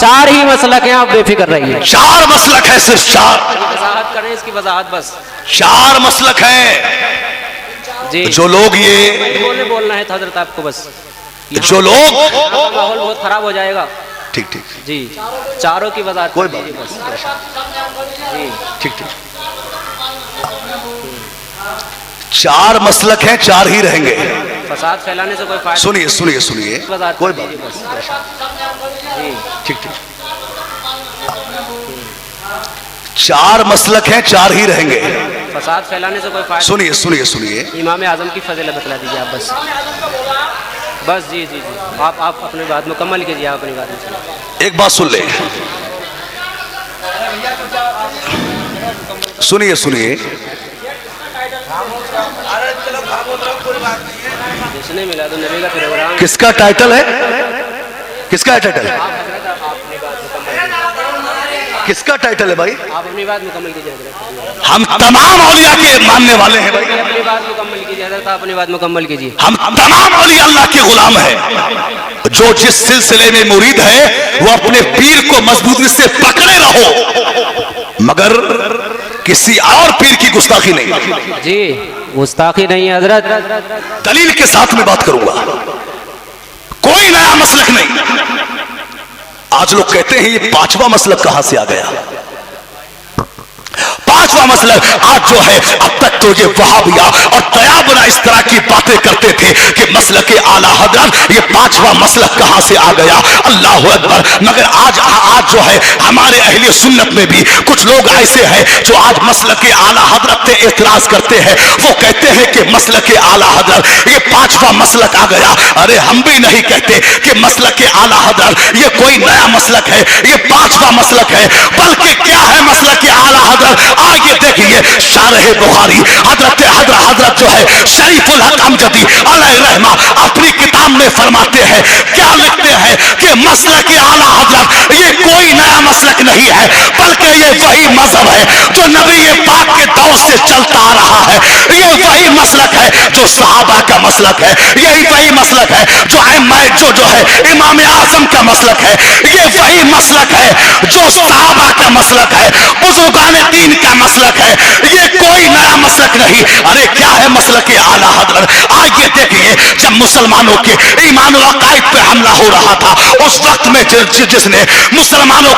चार ही मसलक हैं, आप बेफिक्र रहिए। चार मसलक है, सिर्फ चार। वजाहत करें इसकी, वजाहत बस। चार मसलक है जी, जो लोग ये बोलना है हजरत आपको बस। जो लोग माहौल बहुत खराब हो जाएगा। ठीक ठीक जी, चारों की वजाहत कोई कर दीजिए बस। जी ठीक ठीक। चार मसलक हैं, चार ही रहेंगे। फसाद फैलाने से कोई फायदा। सुनिए सुनिए सुनिए, वजाहत कोई कर बात दीजिए बस। जी ठीक ठीक। चार मसलक हैं, चार ही रहेंगे। फसाद फैलाने से कोई फायदा। सुनिए सुनिए सुनिए, इमाम आजम की फजीलत बतला दीजिए आप बस। बस जी जी जी, आप अपनी बात मुकम्मल कीजिए, आप अपनी बात में। एक बात सुन ले, सुनिए सुनिए। जिसने मिला तो नबी का प्रोग्राम। किसका टाइटल है? किसका है टाइटल? किसका टाइटल है भाई? आप अपनी बात मुकम्मल कीजिए हजरत। हम तमाम औलिया के मानने वाले हैं भाई। अपनी बात मुकम्मल कीजिए हजरत, आप अपनी बात मुकम्मल कीजिए। हम तमाम औलिया अल्लाह के गुलाम हैं। जो जिस सिलसिले में मुरीद है वो अपने पीर को मजबूती से पकड़े रहो, मगर किसी और पीर की गुस्ताखी नहीं। जी, गुस्ताखी नहीं है हजरत। दलील के साथ में बात करूंगा। कोई नया मसलक नहीं। आज लोग कहते हैं ये पांचवा मसलक कहां से आ गया? पांचवा मसलक आज जो है, अब तक तो ये वहाबिया और तयाबना इस तरह की बातें करते थे कि मसलक आला हजरत, ये पांचवा मसलक कहां से आ गया? अल्लाह अकबर। मगर आज जो है हमारे अहले सुन्नत में भी कुछ लोग ऐसे हैं जो आज मसलक आला हजरत पे एतराज करते हैं। वो कहते हैं कि मसलक आला हजरत ये पांचवा मसलक आ गया। अरे हम भी नहीं कहते कि मसलक आला हजरत ये कोई नया मसलक है, ये पांचवा मसलक है। बल्कि क्या है मसलक आला हजरत? आगे देखिए, शारह बुखारी हजरत जो है शरीफुल हक अमजदी अलैहि रहमा अपनी किताब में फरमाते हैं, क्या लिखते हैं कि मसलक आला हजरत ये कोई नया मसलक नहीं है, बल्कि ये वही मजहब है जो नबी पाक के दौर से चलता आ रहा है। ये वही मसलक है जो सहाबा का मसलक है। यही वही मसलक है जो है इमाम आजम का मसलक है। ये वही मसलक है जो सहाबा का मसलक है, बुजुर्गान दीन का मसलक है। ये कोई नया मसलक नहीं। अरे क्या है मसलक आला हजरत? आइए देखिए, जब मुसलमानों के ईमान और अकायद पे हमला हो रहा था, उस वक्त में जिसने मुसलमानों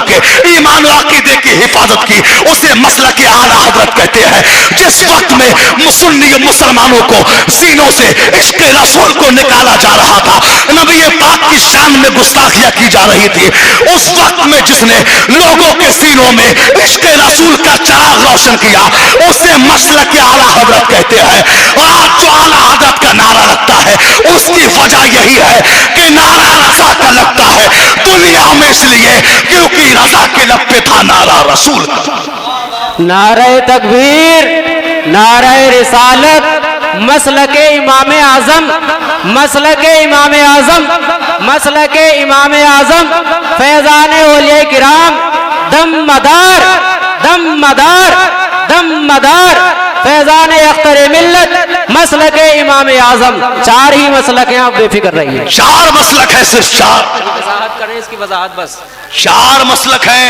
के ईमान और अकीदे की हिफाजत की, उसे मसलक आला हजरत कहते हैं। जिस वक्त में सुन्नी मुसलमानों को सीनों से इश्क रसूल को निकाला जा रहा था, नबी पाक की शान में गुस्ताखियां की जा रही थी, उस वक्त में जिसने लोगों के सीनों में इश्क रसूल का चिराग रोशन किया, उसे मसलक आला हजरत कहते हैं। और आज जो आला हजरत का नारा लगता है, उसकी वजह यही है कि नारा रजा का लगता है दुनिया में, इसलिए क्योंकि रजा के लब पे था नारा रसूल का। नारे तकबीर, नारे रिसालत, मसलके इमाम आजम, मसलके इमाम आजम, मसलके इमाम आजम, फैजान औलिया किराम, दम मदार, दम मदार, दम मदार, फैजान अख्तर मिल्लत, मसलके इमाम आजम। चार ही मसलक हैं, आप बेफिक्र रहिए। चार मसलक है, सिर्फ चार। वजाहत करें इसकी, वजाहत बस। चार मसलक है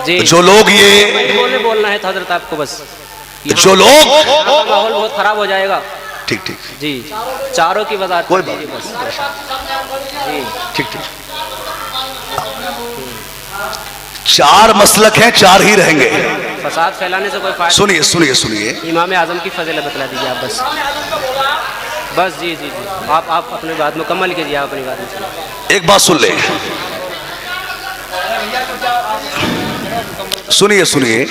जी, जो लोग ये बोलना है हजरत आपको बस। जो लोग माहौल बहुत खराब हो जाएगा। ठीक ठीक जी, चारों की वजाहत कोई कर दीजिए बस। जी ठीक ठीक। चार मसलक हैं, चार ही रहेंगे। फसाद फैलाने से कोई फायदा। सुनिए सुनिए सुनिए, इमाम आजम की फजीलत बतला दीजिए आप बस। बस जी जी जी, आप अपनी बात मुकम्मल कीजिए, आप अपनी बात में। एक बात सुन ले, सुनिए सुनिए।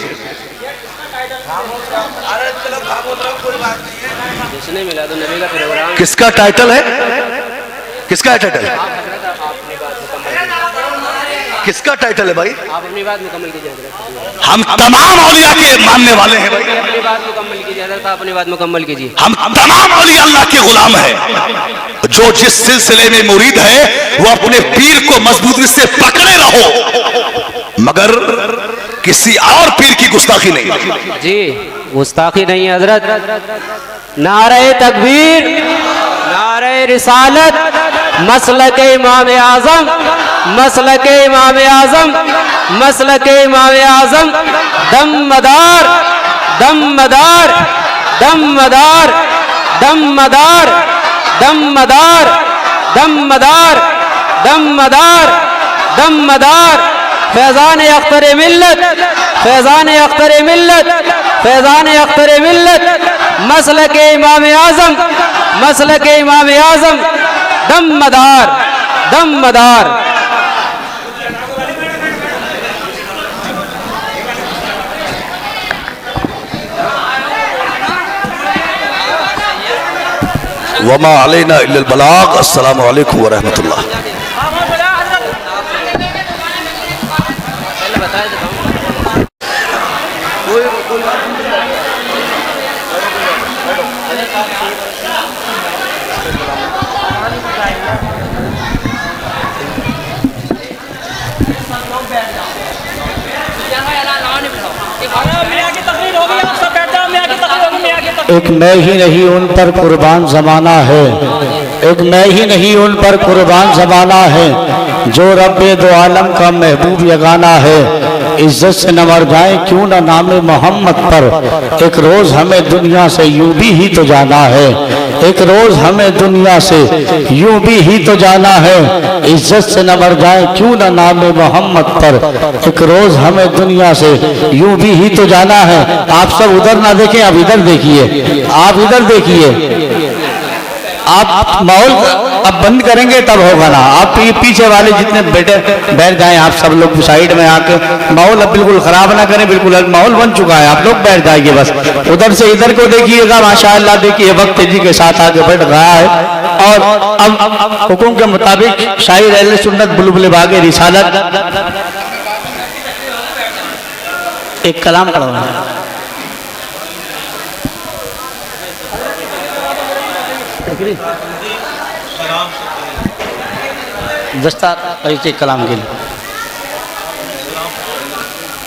जिसने मिला तो नबी का प्रोग्राम। किसका टाइटल है? किसका है टाइटल? किसका टाइटल है भाई? आप अपनी बात मुकम्मल कीजिए हजरत। हम तमाम औलिया के मानने वाले हैं भाई। अपनी बात मुकम्मल कीजिए हजरत, आप अपनी बात मुकम्मल कीजिए। हम तमाम औलिया अल्लाह के गुलाम हैं। जो जिस सिलसिले में मुरीद है वो अपने पीर को मजबूती से पकड़े रहो, मगर किसी और पीर की गुस्ताखी नहीं। जी, गुस्ताखी नहीं है हजरत। नारे तकबीर, नारे रिसालत, मसलक इमाम आजम, मसलके इमाम आजम, मसलके इमाम आजम, दमदार दमदार दमदार दमदार दमदार दमदार दमदार दमदार फैजान अख्तर मिल्लत, फैजान अख्तर मिल्लत, फैजान अख्तर मिल्लत, मसलके इमाम आजम, मसलके इमाम आजम, दमदार दमदार। वमा अलैना इल्लल बलाग। अस्सलामु अलैकुम व रहमतुल्लाह। एक मैं ही नहीं उन पर कुर्बान ज़माना है, एक मैं ही नहीं उन पर कुर्बान ज़माना है, जो रब्बे दो आलम का महबूब यगाना है। इज्जत से न मर जाए क्यों न नामे मोहम्मद पर, एक रोज़ हमें दुनिया से यूं भी तो जाना है, एक रोज़ हमें दुनिया से यूं भी तो जाना है। इज्जत से न मर जाए क्यों न नामे मोहम्मद पर, एक रोज़ हमें दुनिया से यूं भी तो जाना है। आप सब उधर ना देखें, आप इधर देखिए, आप इधर देखिए। आप माहौल अब बंद करेंगे तब होगा ना। आप पीछे वाले जितने बेटे बैठ जाएं, आप सब लोग साइड में आके माहौल अब बिल्कुल खराब ना करें। बिल्कुल माहौल बन चुका है, आप लोग बैठ जाइए बस। उधर से इधर को देखिएगा, माशाअल्लाह देखिए वक्त तेजी के साथ आगे बढ़ रहा है। और अब हुक्म के मुताबिक शायर अहले सुन्नत बुलबुल बागे रिसालत एक कलाम पढ़वा दस्तार परिचय कलाम के लिए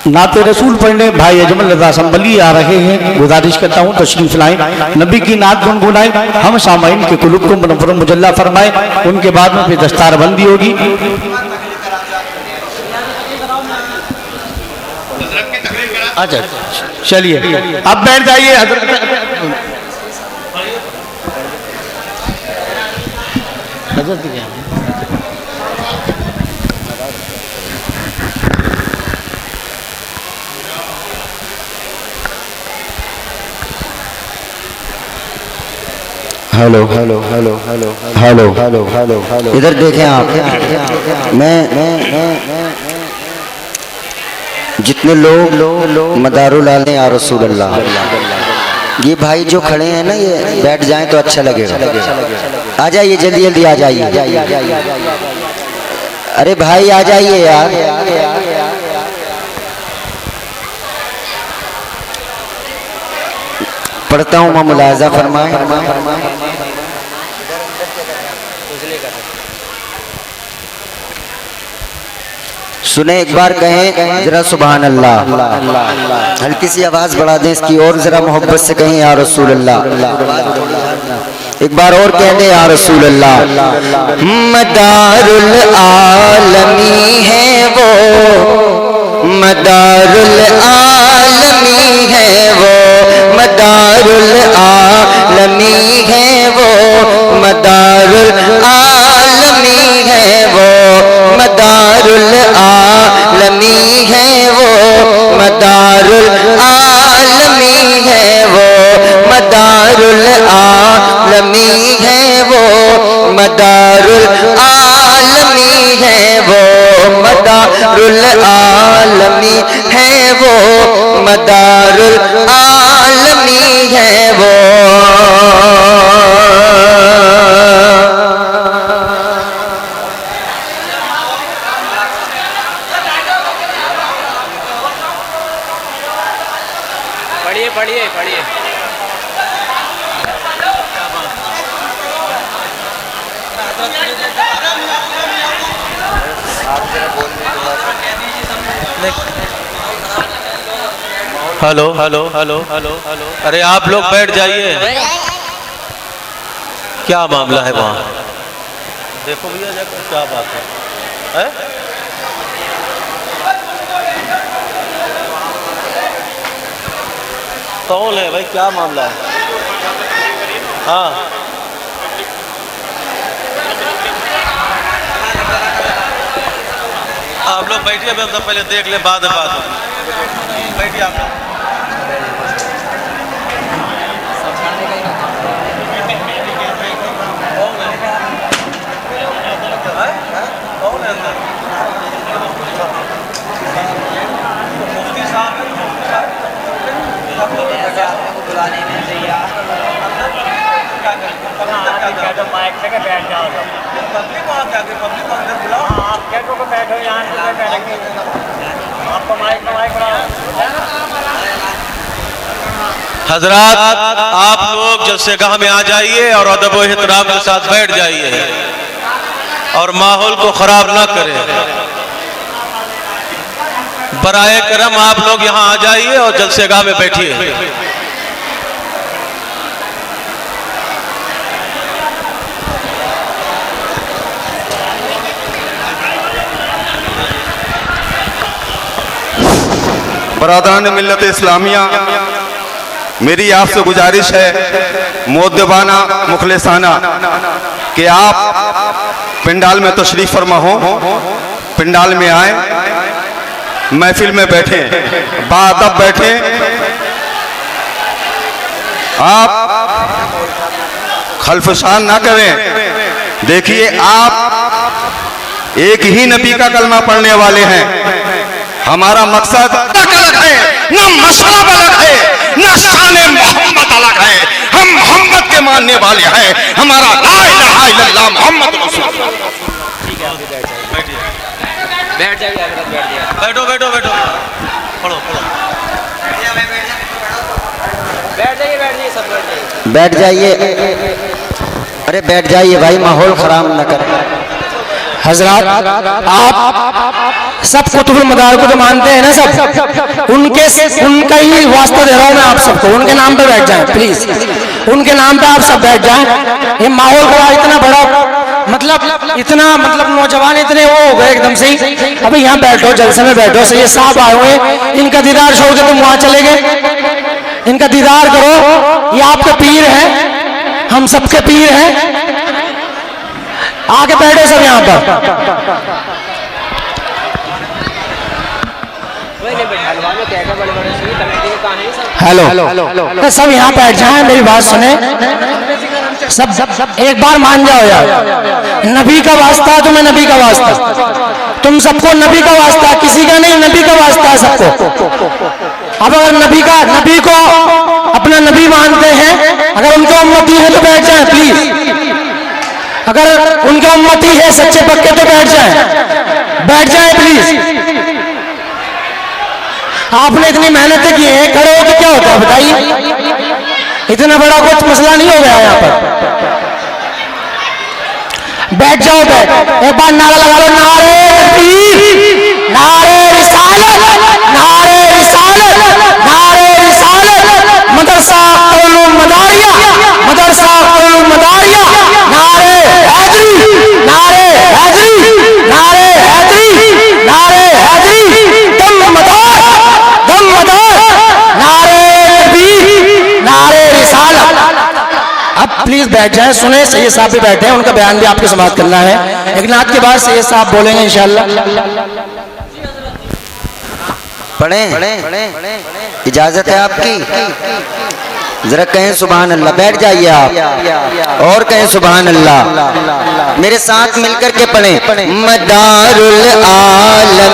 नाते रसूल पढ़ने भाई अजमल रज़ा संभली आ रहे हैं। गुजारिश करता हूँ तशरीफ लाएं, नबी की नात गुनगुनाएं, हम सामाइन के कुलूब को मुनव्वर मुजल्ला फरमाएं। उनके बाद में फिर दस्तार बंदी होगी। अच्छा चलिए अब बैठ जाइए। Hello hello hello hello hello hello hello hello इधर देखें आप। मैं जितने लोग मदारुल आले या रसूल अल्लाह, ये भाई जो खड़े हैं ना, ये बैठ जाएं तो अच्छा लगेगा। आ जाइए जल्दी जल्दी आ जाइए। अरे भाई आ जाइए यार। पढ़ता हूँ, मैं मुलाजा फरमाए। सुने एक बार कहें जरा सुभान अल्लाह। हल्की सी आवाज बढ़ा दें इसकी और जरा मोहब्बत से कहें या रसूल अल्लाह। एक बार और कह दें या रसूल अल्लाह। मदारुल आलमी है वो, मदारुल आलमी है वो, मदारुल आलमी है वो, मदारुल आलमी है वो, मदारुल आलमी है वो, मदारुल आलमी है वो, मदारुल आलमी है वो, मदारुल आलमी है वो, मदारुल आलमी है वो, मदारुल आलमी है वो। पढ़िए पढ़िए पढ़िए। Hello hello hello hello hello. अरे आप लोग बैठ जाइए, क्या मामला है वहाँ? देखो भैया जाकर क्या बात है। है? कौन है भाई, क्या मामला है? हाँ, आप लोग बैठिए, मैं तो पहले देख ले, बाद में बात होगी। बैठिए आप लोग। कौन है अंदर? मुफ्ती साहब है, मुफ्ती साहब। बुलाने में माइक से बैठ जाओ, पब्लिक वहाँ जाके पब्लिक को अंदर बुलाओ। आप कैटो को बैठो, यहाँ से बैठेंगे, आपको माइक बनाओ। हजरात, आप लोग जलसेगाह में आ जाइए और अदब व एहतराम के साथ बैठ जाइए और माहौल को खराब ना करें। बराए करम आप लोग यहाँ आ जाइए और जलसेगाह में बैठिए। बरादरान मिल्लत इस्लामिया, मेरी आपसे गुजारिश है मुअद्दबाना मुखलिसाना कि आप पिंडाल में तशरीफ फरमा हो, पिंडाल में आए, महफिल में बैठे, बाअदब बैठे। आप खल्फशान ना करें। देखिए, आप एक ही नबी का कलमा पढ़ने वाले हैं। हमारा मकसद अलग है, ना मसला अलग है, ना शान मोहम्मद अलग है। हम मोहम्मद के मानने वाले हैं। हमारा ला इलाहा इल्लल्लाह मोहम्मद रसूलुल्लाह। बैठ जाइए, बैठ जाइए, बैठो बैठो बैठो, पढ़ो पढ़ो, बैठ जाइए, सब बैठ जाइए, बैठ जाइए। अरे बैठ जाइए भाई, माहौल खराब न करें। हजरात, आप सब कुतुबुल मदार को तो मानते हैं ना, सब उनका ही वास्ता दे रहा हूं मैं आप सबको। उनके नाम पे बैठ जाएं प्लीज, उनके नाम पे आप सब बैठ जाएं। ये माहौल बड़ा इतना बड़ा, इतना नौजवान इतने वो हो गए एकदम से ही। अभी यहाँ बैठो, जलसे में बैठो। सैयद साहब आए हुए, इनका दीदार छोड़ के तुम वहां चले गए। इनका दीदार करो, ये आपके पीर हैं, हम सबके पीर हैं। आके बैठो सब यहाँ पर। हेलो, सब यहाँ बैठ जाएं, मेरी बात सुने। सब एक बार मान जाओ यार, नबी का वास्ता, तुम्हें नबी का वास्ता, तुम सबको नबी का वास्ता, किसी का नहीं, नबी का वास्ता है सबको। अब अगर नबी को अपना नबी मानते हैं, अगर उनके उम्मती है तो बैठ जाएं प्लीज। अगर उनके उम्मती है सच्चे पक्के तो बैठ जाएं प्लीज। आपने इतनी मेहनत की है, खड़े हो तो क्या होता है बताइए? इतना बड़ा कुछ मसला नहीं हो गया यहाँ पर। बैठ जाओ, एक बार नारा लगा लो, नारे तकबीर, नारे रिसालत, नारे रिसालत, नारे रिसालत, मदरसा उलूम मदारिया, मदरसा उलूम मदारिया, नारे हैदरी, नारे हैदरी, नारे हैदरी, नारे हैदरी, दम मदार, नारे तकबीर, नारे रिसालत। अब प्लीज बैठ जाएं, सुने। सैयद साहब भी बैठे हैं, उनका बयान भी आपको समाप्त करना है। एक नात के बाद सैयद साहब बोलेंगे इंशाअल्लाह। पढ़ें, इजाजत है आपकी? जरा कहें सुभान अल्लाह। बैठ जाइए आप और कहें सुभान अल्लाह। मेरे साथ मिलकर के पढ़ें, मदारुल आलम।